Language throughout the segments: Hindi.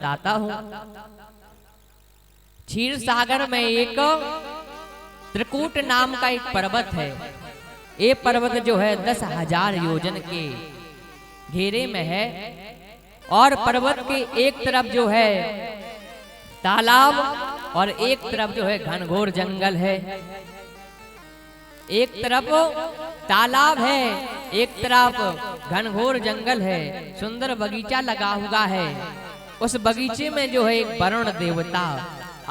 बताता हूं। क्षीर सागर में एक त्रिकूट नाम का एक पर्वत है। ये पर्वत जो है 10,000 योजन के घेरे में है और पर्वत के एक तरफ जो है तालाब और एक तरफ जो है घनघोर जंगल है। एक तरफ तालाब है, एक तरफ घनघोर जंगल है। सुंदर बगीचा लगा हुआ है। उस बगीचे में जो है एक वरुण देवता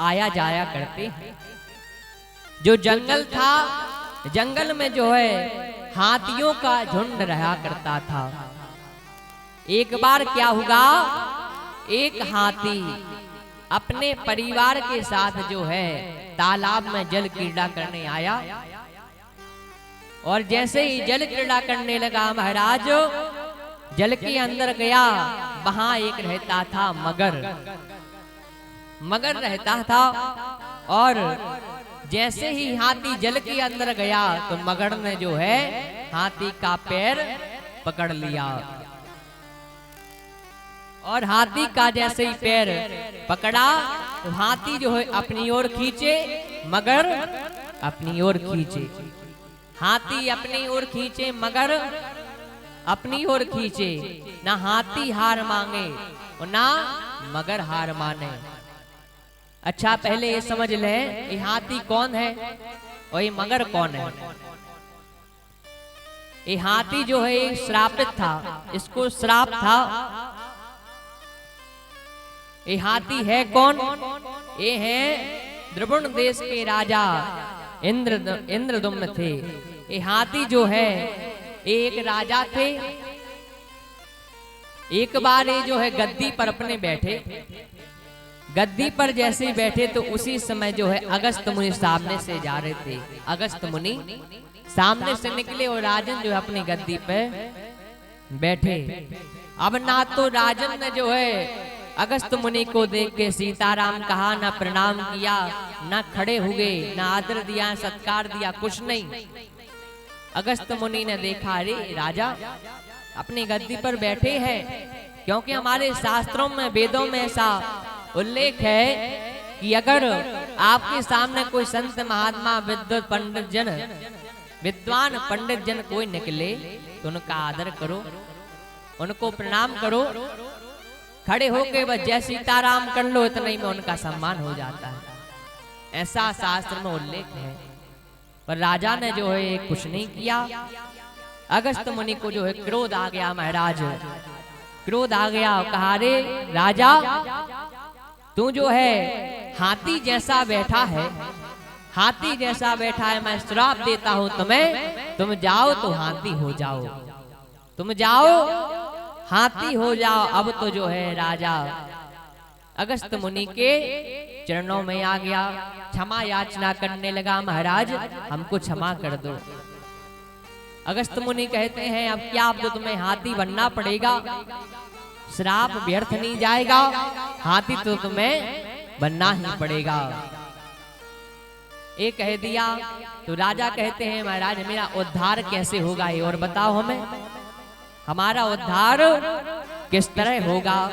आया जाया करते हैं। जो जंगल था, जंगल में जो है हाथियों का झुंड रहा करता था। एक बार क्या हुआ, एक हाथी अपने परिवार के साथ जो है तालाब में जल क्रीड़ा करने आया और जैसे ही जल क्रीड़ा करने लगा महाराज, जल के अंदर गया। वहां एक रहता था मगर, मगर रहता था और जैसे ही हाथी जल के अंदर गया तो मगर ने जो है हाथी का पैर पकड़ लिया और हाथी का जैसे ही पैर पकड़ा तो हाथी जो है अपनी ओर खींचे, मगर अपनी ओर खींचे। हाथी अपनी ओर खींचे, मगर अपनी ओर खींचे। ना हाथी हार मांगे और ना मगर हार माने। अच्छा, पहले ये समझ ले ये हाथी कौन है और ये मगर कौन है। ये हाथी जो है श्रापित था, इसको श्राप था। ये हाथी है कौन? ये है द्रविड़ देश के राजा इंद्रदुम्न थे। ये हाथी जो है एक राजा थे। एक बार ये जो है गद्दी पर अपने बैठे, गद्दी पर जैसे ही बैठे तो उसी समय जो है अगस्त मुनि सामने से जा रहे थे। अगस्त मुनि सामने से निकले और राजन जो है अपनी गद्दी पे बैठे। अब ना तो राजन ने जो है अगस्त मुनि को देख के सीताराम कहा, ना प्रणाम किया, ना खड़े हुए, ना आदर दिया, सत्कार दिया, कुछ नहीं। अगस्त मुनि ने देखा, अरे राजा अपनी गद्दी पर बैठे हैं, क्योंकि हमारे शास्त्रों में वेदों में ऐसा उल्लेख है कि अगर आपके सामने कोई संत महात्मा विद्वान पंडित जन कोई निकले तो उनका आदर करो, उनको प्रणाम करो। खड़े होके बस जय सीताराम कर लो, इतना ही में उनका सम्मान हो जाता है। ऐसा शास्त्र में उल्लेख है। पर राजा ने जो है कुछ नहीं किया। अगस्त मुनि को जो है क्रोध आ गया महाराज, क्रोध आ गया। कहा, रे राजा तू जो है हाथी जैसा बैठा है, हाथी जैसा बैठा है, मैं श्राप देता हूं तुम्हें, तुम जाओ तो हाथी हो जाओ, तुम जाओ हाथी हो जाओ। अब तो जो है राजा अगस्त मुनि के चरणों में आ गया, क्षमा याचना करने लगा, महाराज हमको क्षमा कर दो। अगस्त मुनि कहते हैं, अब क्या, अब तो तुम्हें हाथी बनना पड़ेगा, श्राप व्यर्थ नहीं जाएगा, हाथी तो तुम्हें बनना ही पड़ेगा। ये कह दिया तो राजा कहते हैं, महाराज मेरा उद्धार कैसे होगा ये और बताओ हमें, हमारा उद्धार किस तरह होगा।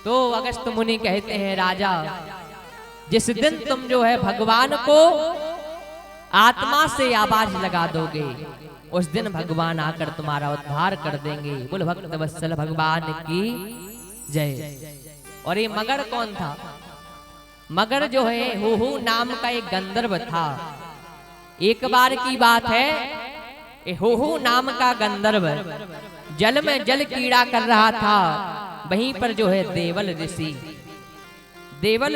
तो अगस्त मुनि कहते हैं, राजा जिस दिन तुम जो है भगवान को आत्मा से आवाज लगा दोगे, उस दिन भगवान आकर तुम्हारा उद्धार कर देंगे। बोल भक्त वत्सल भगवान की जय। और ये मगर कौन था? मगर जो है हुहु नाम का एक गंधर्व था। एक बार की बात है, हुहु नाम का गंधर्व जल में जल कीड़ा कर रहा था। वहीं पर जो है देवल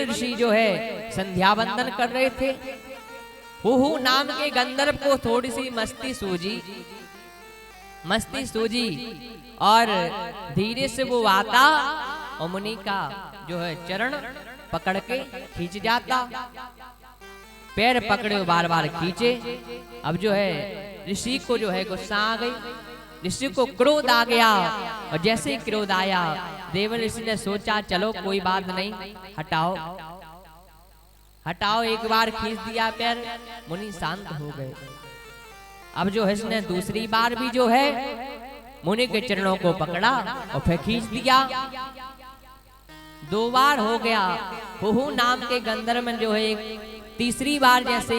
ऋषि जो है संध्या वंदन कर रहे थे। हुहु नाम के गंधर्व को थोड़ी सी मस्ती सूझी और धीरे से वो आता और मुनि का जो है चरण पकड़ के खींच जाता। पैर पकड़े बार बार खींचे। अब जो है ऋषि को जो है गुस्सा आ गई, ऋषि को क्रोध आ गया। और जैसे ही क्रोध आया, देवल ऋषि ने सोचा चलो कोई बात नहीं, हटाओ हटाओ। एक बार खींच दिया पैर, मुनि शांत हो गए। अब जो है इसने दूसरी बार भी जो है मुनि के चरणों को पकड़ा और फिर खींच दिया। 2 बार हो गया। हुहू नाम के गंधर्व में जो है तीसरी बार जैसे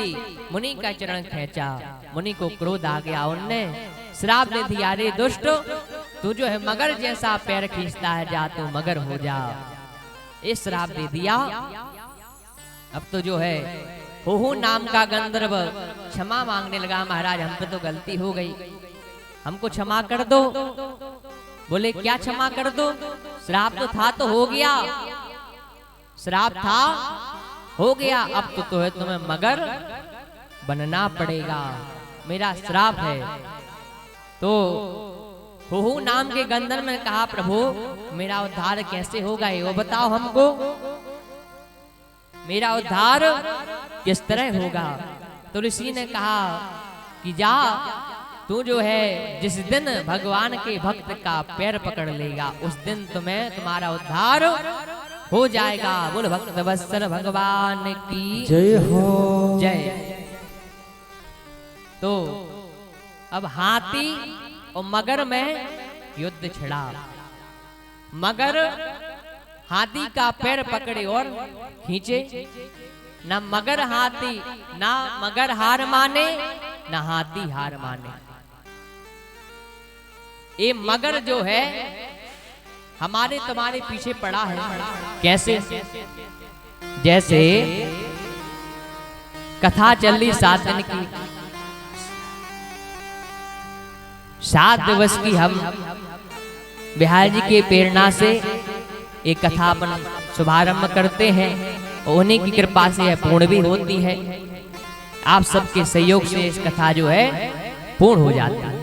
मुनि का चरण खींचा, मुनि को क्रोध आ गया। उनने श्राप दे दिया, रे दुष्ट, तू जो है मगर जैसा पैर खींचता है, जा तू मगर हो जा। इस श्राप दे दिया। अब तो जो है हुहू नाम का गंधर्व क्षमा मांगने लगा, महाराज हम पे तो गलती हो गई, हमको क्षमा कर दो। बोले क्या क्षमा कर दो, श्राप तो था तो हो गया, श्राप था हो गया, अब तो है तुम्हें मगर बनना पड़ेगा, मेरा श्राप है। तो हुहू नाम के गंधर्व ने कहा, प्रभु मेरा उद्धार कैसे होगा ये वो बताओ हमको, मेरा उद्धार किस तरह होगा। तो ऋषि ने कहा कि जा, तू जो है जिस दिन भगवान के भक्त का पैर पकड़ लेगा उस दिन तुम्हें तुम्हारा उद्धार हो जाएगा। बोल भक्त वत्सल भगवान की जय हो जय। तो अब हाथी और मगर में युद्ध छिड़ा। मगर हाथी का पैर पकड़े और खींचे, ना मगर हाथी, ना मगर हार माने, ना हाथी हार माने। ये मगर जो है हमारे तुम्हारे पीछे पड़ा है। कैसे? जैसे कथा चल रही 7 दिन की, 7 दिवस की हम बिहार जी के प्रेरणा से एक कथा अपन शुभारंभ करते हैं और उन्हीं की कृपा से यह पूर्ण भी होती है। आप सबके सहयोग से इस कथा जो है पूर्ण हो जाती है।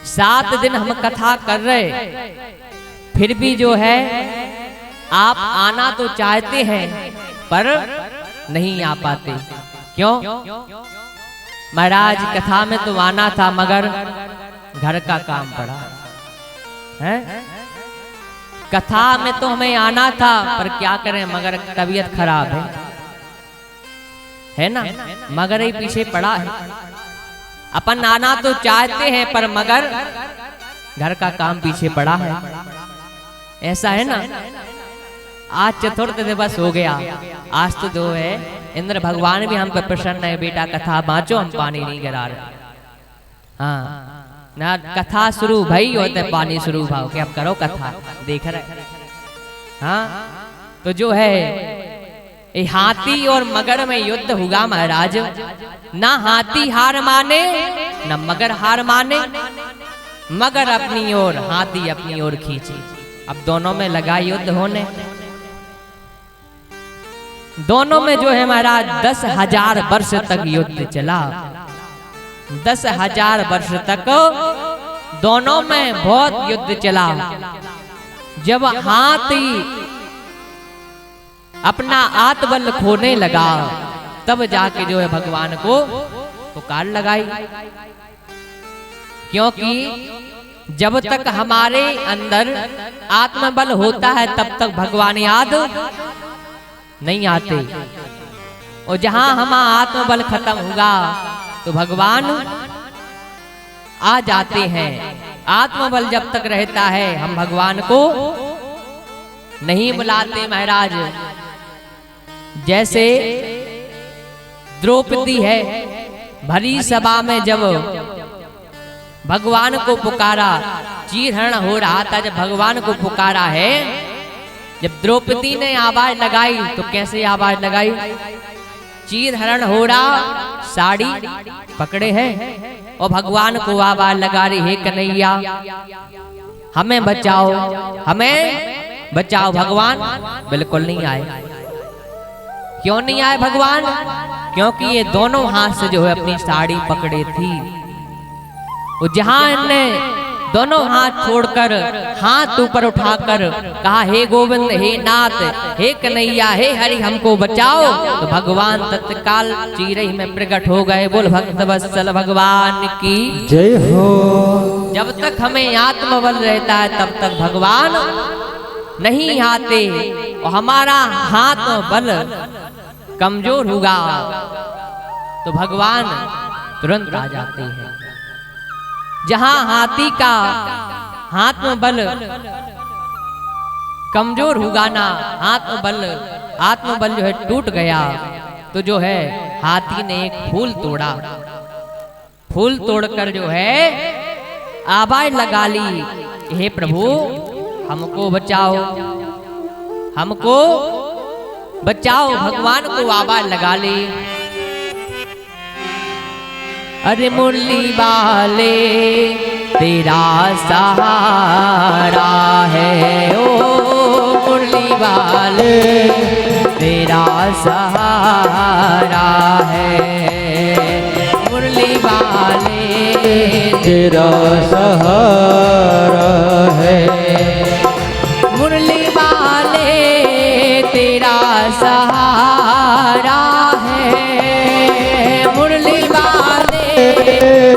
7 दिन हम कथा कर रहे, फिर भी जो है आप आना तो चाहते हैं पर नहीं आ पाते। क्यों? महाराज कथा में तो आना था मगर घर का काम पड़ा है। कथा में तो हमें आना था पर क्या करें, मगर तबीयत खराब है ना, मगर ही पीछे पड़ा है। अपन आना तो चाहते हैं पर मगर घर का काम पीछे पड़ा है। ऐसा है ना। आज चतुर्थ दिवस हो गया, आज तो जो है इंद्र भगवान भी हम पर प्रसन्न है, बेटा कथा बाँचो, हम पानी नहीं गिरा रहे। हाँ ना, कथा शुरू भई होते पानी शुरू भाव के, अब करो कथा, देख रहे। हाँ तो जो है ये हाथी और मगर में युद्ध होगा महाराज। ना हाथी हार माने ना मगर हार माने, मगर अपनी ओर हाथी अपनी ओर खींचे। अब दोनों में लगा युद्ध होने। दोनों में जो है महाराज 10,000 वर्ष तक युद्ध चला। 10,000 वर्ष तक दोनों में बहुत युद्ध चला। जब हाथी अपना आत्मबल खोने लगा तब जाके जो है भगवान को पुकार लगाई। क्योंकि जब तक हमारे अंदर आत्मबल होता है तब तक भगवान याद नहीं आते, और जहां हमारा आत्मबल खत्म होगा तो भगवान आ जाते हैं। आत्मबल जब तक रहता है हम भगवान को नहीं बुलाते महाराज। जैसे द्रौपदी है, भरी सभा में जब भगवान को पुकारा, चीरहरण हो रहा था, जब भगवान को पुकारा है, जब द्रौपदी ने आवाज लगाई तो कैसे आवाज लगाई? चीरहरण हो रहा, साड़ी पकड़े है और भगवान को आवाज लगा रही, हे कन्हैया हमें बचाओ, हमें बचाओ। भगवान बिल्कुल नहीं आए। क्यों नहीं आए भगवान? क्योंकि ये दोनों हाथ से जो है अपनी साड़ी पकड़े थी। और जहां इनने दोनों हाथ छोड़कर हाथ ऊपर उठाकर कहा, हे गोविंद, हे नाथ, हे कन्हैया, हे हरि हमको बचाओ, तो भगवान तत्काल चीरही में प्रकट हो गए। बोल भक्त वत्सल भगवान की जय हो। जब तक हमें आत्मबल रहता है तब तक भगवान नहीं आते, और हमारा हाथ बल कमजोर होगा तो भगवान तुरंत आ जाते हैं। जहां हाथी का हाथ में बल कमजोर हुआ ना, आत्मबल जो है टूट गया, तो जो है हाथी ने एक फूल तोड़ा, फूल तोड़कर जो है आवाज लगा ली, हे प्रभु हमको बचाओ, हमको बचाओ। भगवान को आवाज लगा ली, अरे मुरली वाले तेरा सहारा है, ओ मुरली वाले तेरा सहारा है, मुरली वाले तेरा सहारा है, मुरली वाले तेरा सहारा है, मुरली वाले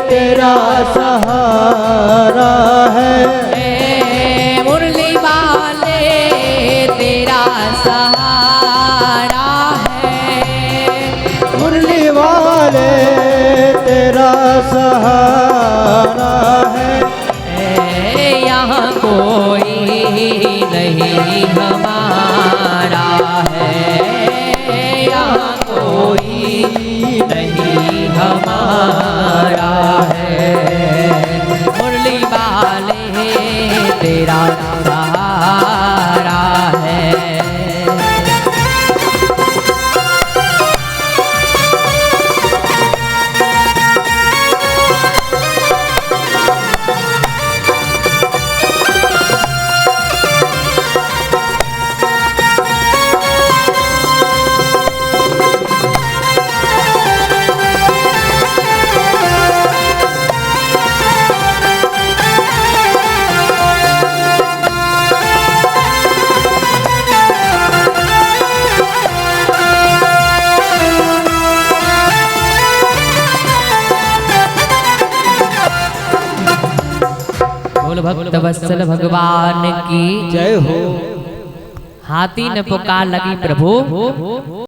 तेरा सहारा है, मुरली वाले तेरा सहारा है, मुरली वाले तेरा सहारा है। यहाँ कोई नहीं हमारा है, यहाँ कोई नहीं हमारा है, मुरली वाले तेरा सहारा है। भक्त वत्सल भगवान की जय हो। हाथी ने पुकार लगी, प्रभु